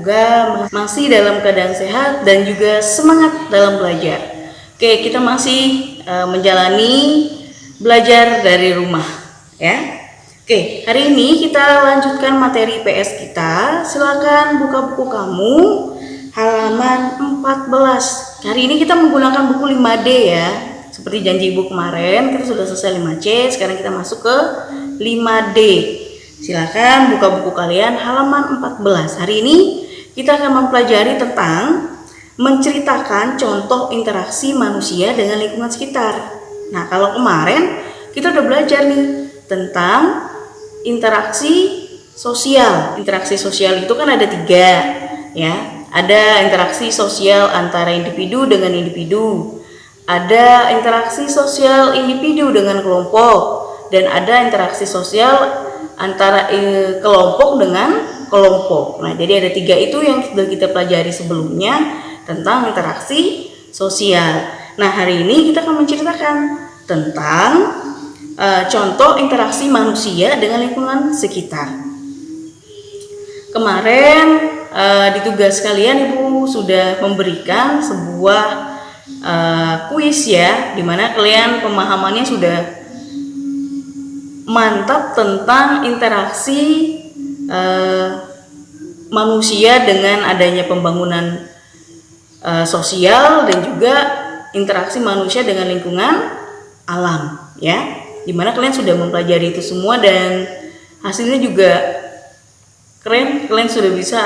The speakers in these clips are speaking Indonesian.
semoga masih dalam keadaan sehat dan juga semangat dalam belajar. Oke, kita masih menjalani belajar dari rumah ya. Oke, hari ini kita lanjutkan materi PS kita. Silakan buka buku kamu halaman 14. Hari ini kita menggunakan buku 5D ya. Seperti janji ibu kemarin, kita sudah selesai 5C, sekarang kita masuk ke 5D. Silakan buka buku kalian halaman 14. Hari ini kita akan mempelajari tentang menceritakan contoh interaksi manusia dengan lingkungan sekitar. Nah, kalau kemarin kita udah belajar nih tentang interaksi sosial. Interaksi sosial itu kan ada 3 ya. Ada interaksi sosial antara individu dengan individu. Ada interaksi sosial individu dengan kelompok, dan ada interaksi sosial antara kelompok dengan kelompok. Nah, jadi ada 3 itu yang sudah kita pelajari sebelumnya tentang interaksi sosial. Nah, hari ini kita akan menceritakan tentang contoh interaksi manusia dengan lingkungan sekitar. Kemarin di tugas kalian Ibu sudah memberikan sebuah kuis ya, dimana kalian pemahamannya sudah mantap tentang interaksi manusia dengan adanya pembangunan sosial dan juga interaksi manusia dengan lingkungan alam ya, dimana kalian sudah mempelajari itu semua dan hasilnya juga keren. Kalian sudah bisa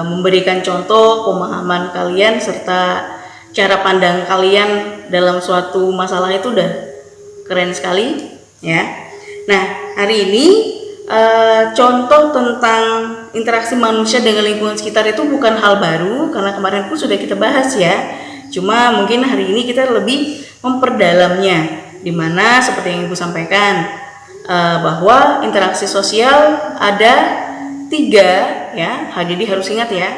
memberikan contoh pemahaman kalian serta cara pandang kalian dalam suatu masalah itu udah keren sekali ya. Nah, hari ini contoh tentang interaksi manusia dengan lingkungan sekitar itu bukan hal baru, karena kemarin pun sudah kita bahas ya. Cuma mungkin hari ini kita lebih memperdalamnya, dimana seperti yang Ibu sampaikan bahwa interaksi sosial ada 3 ya. Jadi harus ingat ya,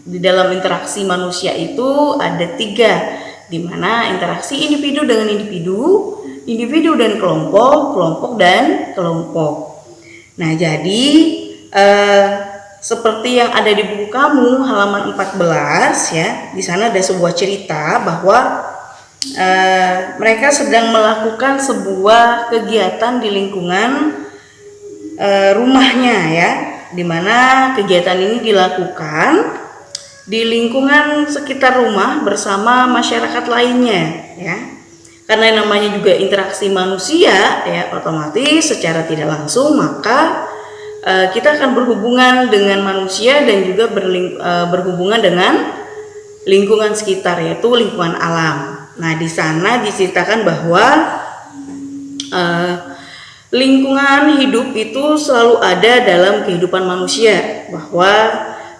di dalam interaksi manusia itu ada 3, di mana interaksi individu dengan individu, individu dan kelompok, kelompok dan kelompok. Nah, jadi seperti yang ada di buku kamu halaman 14 ya, di sana ada sebuah cerita bahwa mereka sedang melakukan sebuah kegiatan di lingkungan rumahnya ya, di mana kegiatan ini dilakukan di lingkungan sekitar rumah bersama masyarakat lainnya ya. Karena namanya juga interaksi manusia ya, otomatis secara tidak langsung maka kita akan berhubungan dengan manusia dan juga berhubungan dengan lingkungan sekitar, yaitu lingkungan alam. Nah, di sana diceritakan bahwa lingkungan hidup itu selalu ada dalam kehidupan manusia, bahwa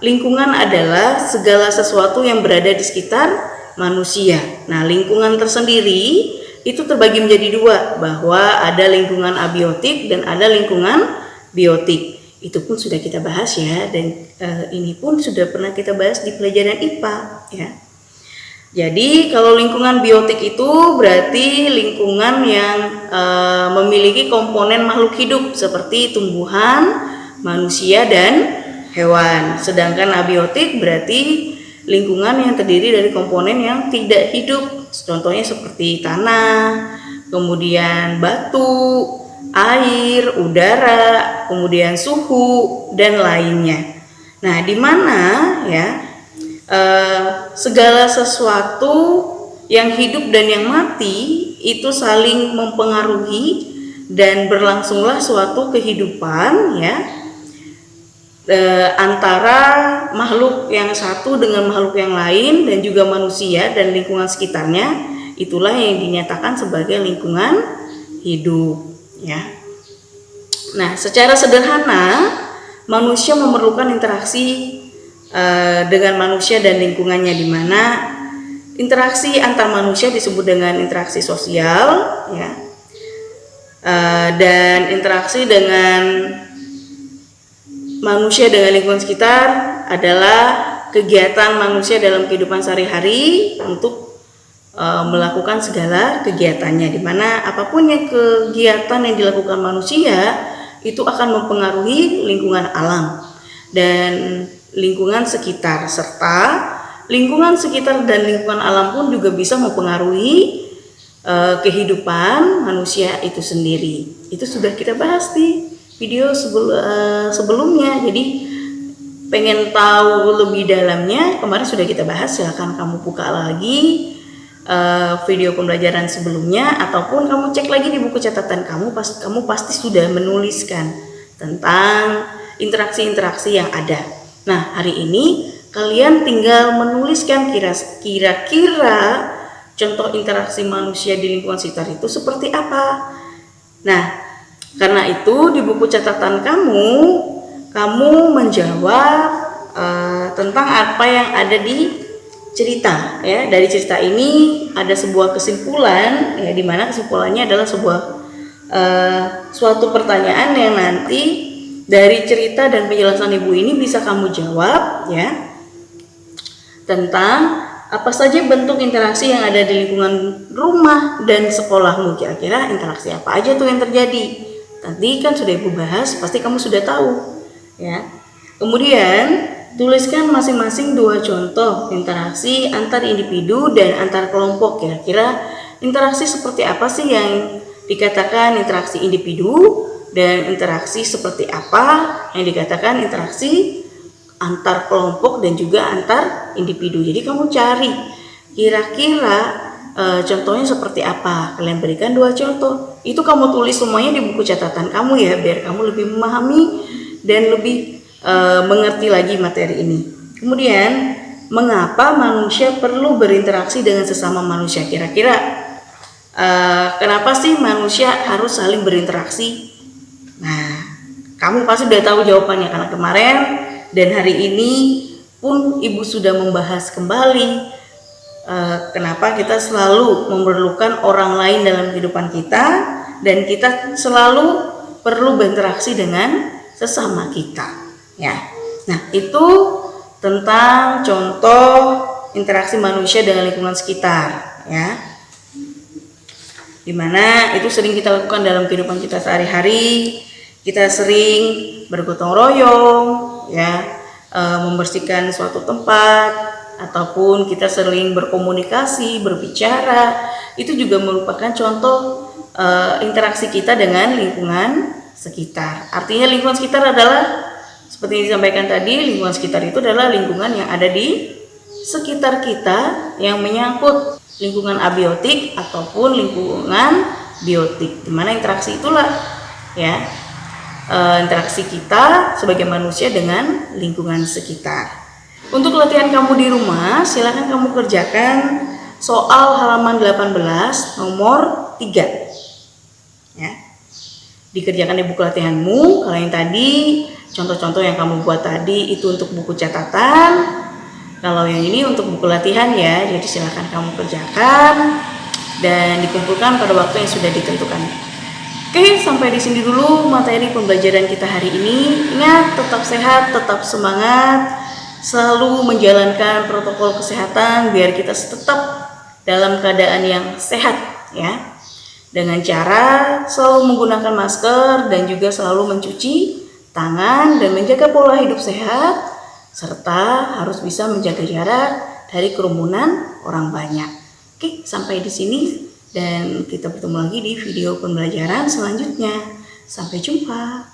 lingkungan adalah segala sesuatu yang berada di sekitar manusia. Nah, lingkungan tersendiri itu terbagi menjadi 2, bahwa ada lingkungan abiotik dan ada lingkungan biotik. Itu pun sudah kita bahas ya, dan ini pun sudah pernah kita bahas di pelajaran IPA ya. Jadi kalau lingkungan biotik itu berarti lingkungan yang memiliki komponen makhluk hidup seperti tumbuhan, manusia, dan hewan. Sedangkan abiotik berarti lingkungan yang terdiri dari komponen yang tidak hidup. Contohnya seperti tanah, kemudian batu, air, udara, kemudian suhu, dan lainnya. Nah, di mana ya segala sesuatu yang hidup dan yang mati itu saling mempengaruhi dan berlangsunglah suatu kehidupan ya, antara makhluk yang satu dengan makhluk yang lain dan juga manusia dan lingkungan sekitarnya. Itulah yang dinyatakan sebagai lingkungan hidup ya. Nah, secara sederhana manusia memerlukan interaksi dengan manusia dan lingkungannya, di mana interaksi antar manusia disebut dengan interaksi sosial ya, dan interaksi dengan manusia dengan lingkungan sekitar adalah kegiatan manusia dalam kehidupan sehari-hari untuk melakukan segala kegiatannya, di mana apapun yang kegiatan yang dilakukan manusia itu akan mempengaruhi lingkungan alam. Dan lingkungan sekitar, serta lingkungan sekitar dan lingkungan alam pun juga bisa mempengaruhi kehidupan manusia itu sendiri. Itu sudah kita bahas di video sebelumnya. Jadi pengen tahu lebih dalamnya, kemarin sudah kita bahas, silahkan kamu buka lagi video pembelajaran sebelumnya, ataupun kamu cek lagi di buku catatan kamu, kamu pasti sudah menuliskan tentang interaksi-interaksi yang ada. Nah, hari ini kalian tinggal menuliskan kira-kira contoh interaksi manusia di lingkungan sekitar itu seperti apa. Nah, karena itu di buku catatan kamu menjawab tentang apa yang ada di cerita, ya. Dari cerita ini ada sebuah kesimpulan, ya, di mana kesimpulannya adalah suatu pertanyaan yang nanti dari cerita dan penjelasan ibu ini bisa kamu jawab, ya, tentang apa saja bentuk interaksi yang ada di lingkungan rumah dan sekolahmu. Kira-kira interaksi apa aja tuh yang terjadi? Tadi kan sudah ibu bahas, pasti kamu sudah tahu, ya. Kemudian tuliskan masing-masing 2 contoh interaksi antar individu dan antar kelompok. Kira-kira interaksi seperti apa sih yang dikatakan interaksi individu, dan interaksi seperti apa yang dikatakan interaksi antar kelompok dan juga antar individu. Jadi kamu cari kira-kira contohnya seperti apa. Kalian berikan 2 contoh. Itu kamu tulis semuanya di buku catatan kamu, ya, biar kamu lebih memahami dan lebih mengerti lagi materi ini. Kemudian, mengapa manusia perlu berinteraksi dengan sesama manusia? Kira-kira kenapa sih manusia harus saling berinteraksi? Nah, kamu pasti udah tahu jawabannya, karena kemarin dan hari ini pun ibu sudah membahas kembali kenapa kita selalu memerlukan orang lain dalam kehidupan kita, dan kita selalu perlu berinteraksi dengan sesama kita, ya. Nah, itu tentang contoh interaksi manusia dengan lingkungan sekitar, ya, dimana itu sering kita lakukan dalam kehidupan kita sehari-hari. Kita sering bergotong royong, ya, membersihkan suatu tempat, ataupun kita sering berkomunikasi, berbicara. Itu juga merupakan contoh interaksi kita dengan lingkungan sekitar. Artinya lingkungan sekitar adalah seperti yang disampaikan tadi, lingkungan sekitar itu adalah lingkungan yang ada di sekitar kita yang menyangkut lingkungan abiotik ataupun lingkungan biotik, dimana interaksi itulah, ya, interaksi kita sebagai manusia dengan lingkungan sekitar. Untuk latihan kamu di rumah, silakan kamu kerjakan soal halaman 18 nomor 3, ya. Dikerjakan di buku latihanmu. Kalau yang tadi contoh-contoh yang kamu buat tadi itu untuk buku catatan, kalau yang ini untuk buku latihan, ya. Jadi silakan kamu kerjakan dan dikumpulkan pada waktu yang sudah ditentukan. Oke, sampai di sini dulu materi pembelajaran kita hari ini. Ingat, tetap sehat, tetap semangat, selalu menjalankan protokol kesehatan biar kita tetap dalam keadaan yang sehat, ya. Dengan cara selalu menggunakan masker dan juga selalu mencuci tangan dan menjaga pola hidup sehat, serta harus bisa menjaga jarak dari kerumunan orang banyak. Oke, sampai di sini. Dan kita bertemu lagi di video pembelajaran selanjutnya. Sampai jumpa.